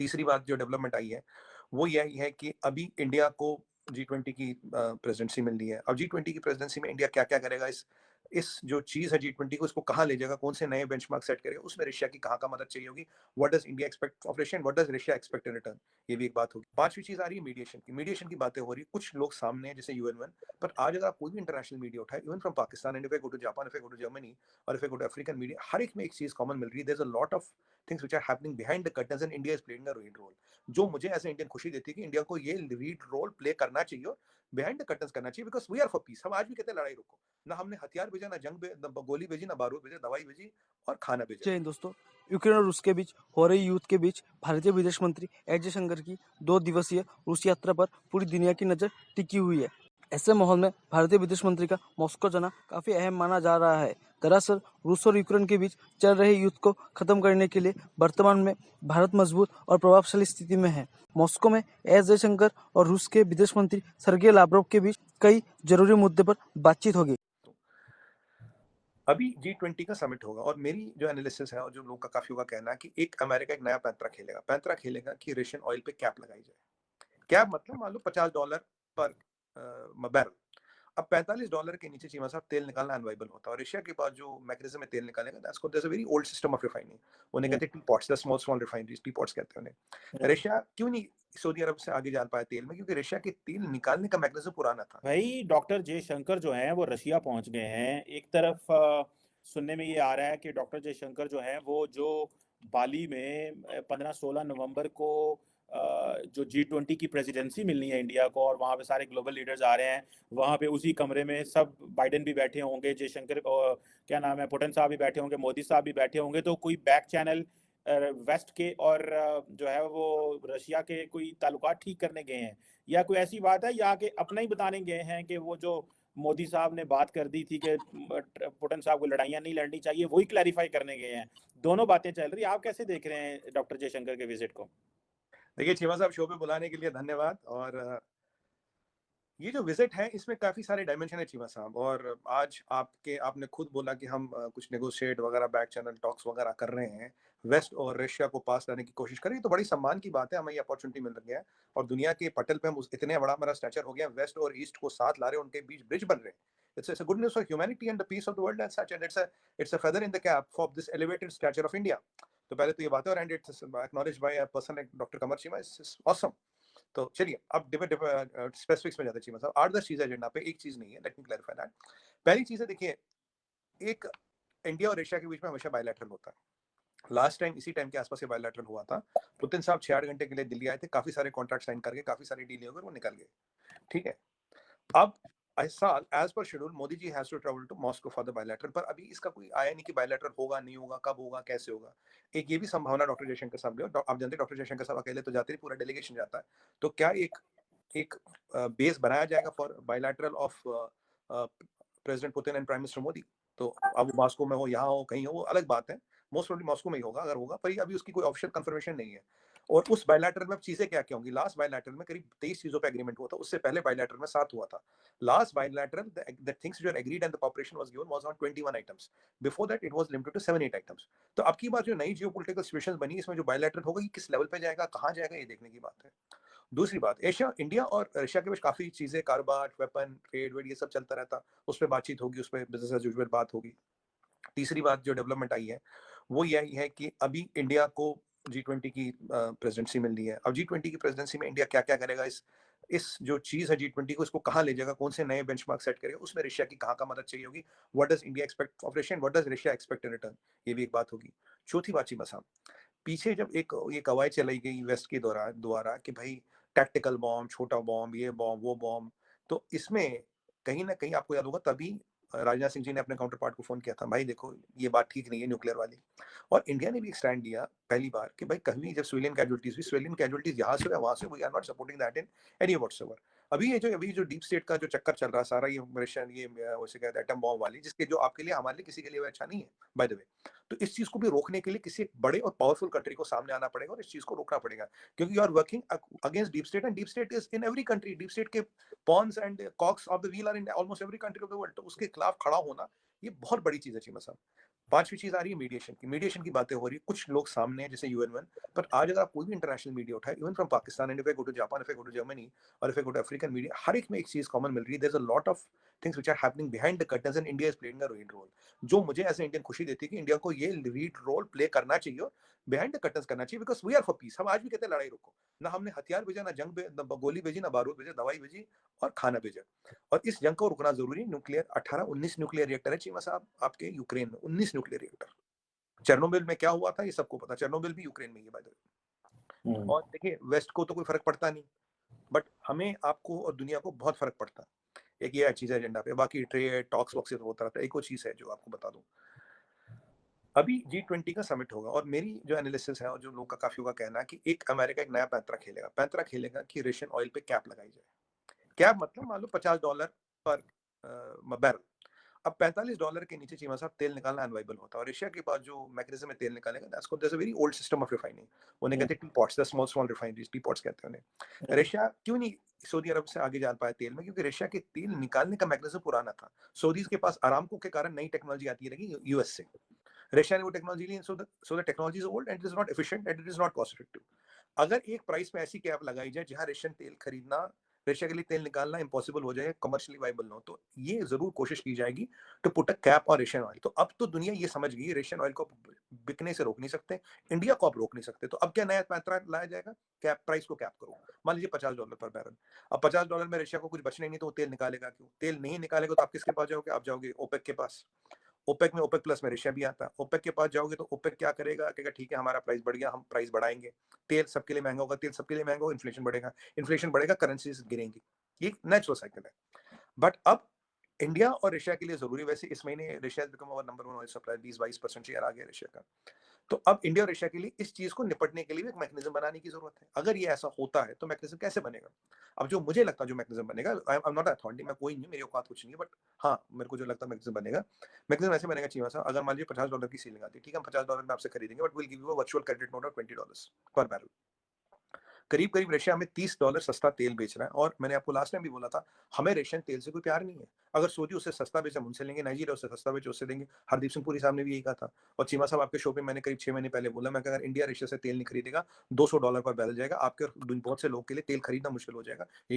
तीसरी बात जो डेवलपमेंट आई है वो यही है कि अभी इंडिया को G20 की प्रेसिडेंसी मिल रही है। अब G20 की प्रेसिडेंसी में इंडिया क्या क्या करेगा, इस जो चीज है G20 को, इसको कहाँ ले जाएगा, कौन से नए बेंचमार्क सेट करेगा, उसमें रशिया की कहाँ मदद चाहिए होगी, what does India expect of Russia, what does Russia expect in return, ये भी एक बात होगी। पांचवी चीज आ रही है मीडिएशन की बातें हो रही है, कुछ लोग सामने हैं जैसे UN1, पर आज अगर आप कोई भी इंटरनेशनल मीडिया उठाए, even from Pakistan, and if I go to Japan, if I go to Germany, और if I go to African media, हर एक में एक चीज कॉमन मिल रही है, there is a lot of things which are happening behind the curtains and India is playing a lead role, जो मुझे एज इंडियन खुशी देती है कि इंडिया को ये लीड रोल प्ले करना चाहिए और बिहाइंड द कर्टन्स करना चाहिए, because we are for peace. हम आज भी कहते हैं लड़ाई रुको, ना हमने हथियार भेजा, ना गोली भेजी, ना बारूद भेजा, दवाई भेजी और खाना भेजा। जय हिंद दोस्तों। यूक्रेन और रूस के बीच हो रही युद्ध के बीच भारतीय विदेश मंत्री एस जयशंकर की 2 दिवसीय रूस यात्रा पर पूरी दुनिया की नजर टिकी हुई है। ऐसे माहौल में भारतीय विदेश मंत्री का मॉस्को जाना काफी अहम माना जा रहा है। दरअसल रूस और यूक्रेन के बीच चल रहे युद्ध को खत्म करने के लिए वर्तमान में भारत मजबूत और प्रभावशाली स्थिति में है। मॉस्को में एस जयशंकर और रूस के विदेश मंत्री सर्गेई लाव्रोव के बीच कई जरूरी मुद्दे पर बातचीत होगी। अभी G20 का समिट होगा और मेरी जो एनालिसिस है और जो लोगों का काफी होगा कहना है कि एक अमेरिका एक नया पैंतरा खेलेगा कि रशियन ऑयल पे कैप लगाई जाए। कैप मतलब मान लो $50 पर बैरल। अब $45 के नीचे चीमा साहब तेल निकालना अनवाइबल होता है, और रशिया के पास जो मैकेनिज्म है तेल निकालने का, that's called there is a very old system of refining. उन्हें कहते हैं tea pots, the small refineries, tea pots कहते हैं उन्हें। रशिया क्यों नहीं सऊदी अरब से आगे जा पाया तेल में, क्योंकि रशिया के तेल निकालने का मैकेनिज्म पुराना था। भाई डॉक्टर जयशंकर जो हैं वो रशिया पहुंच गए हैं। एक तरफ सुनने में ये आ रहा है कि डॉक्टर जयशंकर जो हैं वो जो बाली में 15-16 नवंबर को जो G20 की प्रेसिडेंसी मिलनी है इंडिया को, और वहाँ पे सारे ग्लोबल लीडर्स आ रहे हैं, वहाँ पे उसी कमरे में सब बाइडेन भी बैठे होंगे, जयशंकर क्या नाम है, पुतिन साहब भी बैठे होंगे, मोदी साहब भी बैठे होंगे, तो कोई बैक चैनल वेस्ट के और जो है वो रशिया के कोई ताल्लुकात ठीक करने गए हैं, या कोई ऐसी बात है, या कि अपना ही बताने गए हैं कि वो जो मोदी साहब ने बात कर दी थी कि पुतिन साहब को लड़ाइयाँ नहीं लड़नी चाहिए, वही क्लैरिफाई करने गए हैं। दोनों बातें चल रही। आप कैसे देख रहे हैं डॉक्टर जयशंकर के विजिट को? देखिए चीमा साहब, शो पे बुलाने के लिए धन्यवाद। और ये जो विजिट है इसमें काफी सारे डायमेंशन है चीमा साहब, और आज आपने खुद बोला कि हम कुछ नेगोशिएट वगैरह, बैक चैनल टॉक्स वगैरह कर रहे हैं, वेस्ट और रशिया को पास लाने की कोशिश कर रहे हैं, तो बड़ी सम्मान की बात है, हमें ये अपॉर्चुनिटी मिल रही है, और दुनिया के पटल पे हम इतने बड़ा हमारा स्टैचर हो गया, वेस्ट और ईस्ट को साथ ला रहे हैं, उनके बीच ब्रिज बन रहे हैं। It's a good news for humanity and the peace of the world as such, and it's a feather in the cap for this elevated stature of India. तो पहले तो ये बात है, और and it's acknowledged by a person like Dr. Kamar Chima, it's awesome। तो चलिए अब स्पेसिफिक्स में जाते हैं चीमा साहब। 8-10 चीजें एजेंडा पे, एक चीज नहीं है, लेट मी क्लैरिफाई दैट। पहली चीज है, देखिए, एक इंडिया और एशिया के बीच में हमेशा बायलैटरल होता है। लास्ट टाइम इसी टाइम के आसपास ये बायलैटरल हुआ था। पुतिन साहब 6-8 घंटे के लिए दिल्ली आए थे, काफी सारे कॉन्ट्रैक्ट साइन करके, काफी सारी डील हो गई, वो निकल गए। ठीक है, अब इस साल as per schedule Modi ji has to travel to Moscow for the bilateral, पर अभी इसका कोई आया नहीं कि बायलैटरल होगा नहीं होगा, कब होगा, कैसे होगा। एक ये भी संभावना डॉक्टर जयशंकर साहब ने, आप जानते हैं डॉक्टर जयशंकर साहब अकेले तो जाते नहीं, पूरा डेलीगेशन जाता है, तो क्या एक एक बेस बनाया जाएगा for bilateral of president Putin and prime minister Modi. तो अब मॉस्को में हो, यहाँ हो, कहीं हो, वो अलग बात है। मोस्ट प्रोबेबली मॉस्को में ही होगा अगर होगा, पर अभी उसकी कोई ऑफिशियल कंफर्मेशन नहीं है। और उस बायलैटरल में चीजें क्या क्या होंगी, लास्ट बायलैटरल में करीब 23 चीजों पे एग्रीमेंट हुआ था, उससे पहले बायलैटरल में 7 हुआ था। Last bilateral the things which were agreed and the cooperation was given was on 21 items, before that it was limited to 7-8 items. तो अब की बात जो नई जियोपॉलिटिकल सिचुएशंस बनी, इसमें जो बायलैटरल होगा, ये किस लेवल पे जाएगा, कहां जाएगा, ये देखने की बात है। दूसरी बात, एशिया, इंडिया और रशिया के बीच काफी चीजें, कारोबार, वेपन, ट्रेड वेड, ये सब चलता रहता, उस पर बातचीत होगी, उस पर बिजनेस एज यूजुअल बात होगी। तीसरी बात जो डेवलपमेंट आई है वो यही है कि अभी इंडिया को G20 की प्रेसिडेंसी मिल रही है। अब G20 की प्रेसिडेंसी में इंडिया क्या क्या करेगा, इस जो चीज है G20 को, इसको कहाँ ले जाएगा, कौन से नए बेंचमार्क सेट करेगा, उसमें रशिया की कहाँ मदद चाहिए होगी, what does India expect of Russia, what does Russia expect in return, ये भी एक बात होगी। चौथी बात चीमा साहब, पीछे जब एक ये कवायद चलाई गई वेस्ट के द्वारा कि भाई टैक्टिकल बॉम्ब, छोटा बॉम्ब, ये बॉम्ब, वो बॉम्ब, तो इसमें कहीं ना कहीं आपको याद होगा तभी राजनाथ सिंह जी ने अपने काउंटर पार्ट को फोन किया था, भाई देखो ये बात ठीक नहीं है न्यूक्लियर वाली। और इंडिया ने भी एक स्टैंड लिया पहली बार कि भाई कहीं जब सिविलियन कैजुअलिटीज यहाँ से वहां से, we are not supporting that in any whatsoever. अभी जो डीप स्टेट का जो चक्कर चल रहा सारा, ये रशियन, ये वैसे कहते हैं एटम बॉम्ब वाली, जिसके जो आपके लिए, हमारे लिए, किसी के लिए अच्छा नहीं है बाय द वे। तो इस चीज को भी रोकने के लिए किसी बड़े और पावरफुल कंट्री को सामने आना पड़ेगा और इस चीज को रोकना पड़ेगा, क्योंकि you are working against deep state, and deep state is in every country. Deep state के pawns and cogs of the wheel are in almost every country of the world. तो उसके खिलाफ खड़ा होना, ये बहुत बड़ी चीज है चीमा साहब। पांचवी चीज आ रही है मीडिएशन की बातें हो रही है, कुछ लोग सामने हैं जैसे UN1, पर आज अगर आप कोई भी इंटरनेशनल मीडिया उठाए, even from Pakistan, and if I go to Japan, if I go to Germany, और if I go to African media, हर एक में एक चीज कॉमन मिल रही है, there is a lot of things which are happening behind the curtains and India is playing a lead role, जो मुझे एज ए इंडियन खुशी देती है कि इंडिया को ये लीड रोल प्ले करना चाहिए, बिहाइंड द कर्टन्स करना चाहिए, because we are for peace. हम आज भी कहते हैं लड़ाई रोको, ना हमने हथियार भेजा, ना ना गोली भेजी, ना बारूद भेजा, दवाई भेजी और खाना भेजा, और इस जंग को रुकना जरूरी। न्यूक्लियर 18-19 न्यूक्लियर रिएक्टर है चीमा साहब आपके यूक्रेन में, 19 न्यूक्लियर रिएक्टर। चेर्नोबिल में क्या हुआ था ये सबको पता, चेर्नोबिल भी यूक्रेन में ही है बाय द वे। और देखिए वेस्ट को तो कोई फर्क पड़ता नहीं, बट हमें, आपको और दुनिया को बहुत फर्क पड़ता है। एक ये चीज है एजेंडा पे, बाकी ट्रेड टॉक्स वॉक्स होता रहता है। एक और चीज है जो आपको बता दूं, अभी G20 का समिट होगा, और मेरी जो एनालिसिस है और जो लोगों का काफी होगा कहना है कि एक अमेरिका एक नया पैंतरा खेलेगा कि रशियन ऑयल पे कैप लगाई जाए। कैप मतलब मान लो $50 पर बैरल। अब $45 के नीचे चीमा साहब तेल निकालना अनवाइबल होता है, और एशिया के पास जो मैकेनिज्म है तेल निकालने का, that's a very old system of refining. उन्हें कहते हैं tea pots, the small refineries, tea pots कहते हैं उन्हें। रशिया क्यों नहीं सऊदी अरब से आगे जा पाया तेल में? क्योंकि रशिया के तेल निकालने का मैकेनिज्म पुराना था। सऊदीज के पास अरामको के कारण नई टेक्नोलॉजी आती रहेगी यूएस से, रशिया ने वो टेक्नोलॉजी ली, so the technology is old and it is not efficient and it is not cost effective. अगर एक प्राइस पे ऐसी कैप लगाई जाए जहां रशियन तेल खरीदना, रशिया के लिए तेल निकालना इम्पॉसिबल हो जाए, कमर्शियली वाइबल ना हो, तो ये जरूर कोशिश की जाएगी to put a cap on Russian oil. तो अब तो दुनिया ये समझ गई रशियन ऑयल को बिकने से रोक नहीं सकते, इंडिया को आप रोक नहीं सकते। तो अब क्या नया पैंतरा लाया जाएगा? कैप, प्राइस को कैप करो, मान लीजिए $50 पर बैरल। अब $50 में रशिया को कुछ बचना ही नहीं, तो वो तेल निकालेगा क्यों? तेल नहीं निकालेगा तो आप किसके पास जाओगे? आप जाओगे ओपेक के पास। ओपेक में ओपेक प्लस में रशिया भी आता है। ओपेक के पास जाओगे तो ओपेक क्या करेगा? कहेगा ठीक है हमारा प्राइस बढ़ गया, हम प्राइस बढ़ाएंगे। तेल सबके लिए महंगा होगा, तेल सबके लिए महंगा होगा, इन्फ्लेशन बढ़ेगा, करेंसीज गिरेंगी। ये नेचुरल साइकिल है। बट अब इंडिया और रशिया के लिए जरूरी, वैसे इस महीने Russia become our number 1 oil supplier, 20-22% share आ गया रशिया का। तो अब इंडिया और रशिया के लिए इस चीज को निपटने के लिए एक मैकेनिज्म बनाने की जरूरत है। अगर ये ऐसा होता है तो मैकेनिज्म कैसे बनेगा? अब जो मुझे लगता है जो मैकेनिज्म बनेगा, आई एम नॉट अथॉरिटी, मैं कोई नहीं, मेरी औकात कुछ नहीं है, बट हाँ मेरे को जो लगता है मैकेनिज्म बनेगा, मैकेनिज्म ऐसे बनेगा चीमा साहब, अगर मान लीजिए $50 की सीलिंग आती है, ठीक है, हम $50 में आपसे खरीदेंगे, but will give you a virtual credit note of $20 पर बैरल। करीब करीब रशिया हमें $30 सस्ता तेल बेच रहा है, और मैंने आपको लास्ट टाइम भी बोला था, हमें रशियन तेल से कोई प्यार नहीं है। अगर सऊदी उससे सस्ता बेचे हम उनसे लेंगे, नाइजीरिया उससे सस्ता बेचे उससे देंगे। हरदीप सिंह पुरी साहब ने भी यही कहा था, और चीमा साहब आपके शो पे मैंने करीब 6 महीने पहले बोला, मैं अगर इंडिया रशिया से तेल नहीं खरीदेगा, $200 पर बैरल जाएगा, आपके और बहुत से लोग के लिए तेल खरीदना मुश्किल हो जाएगा।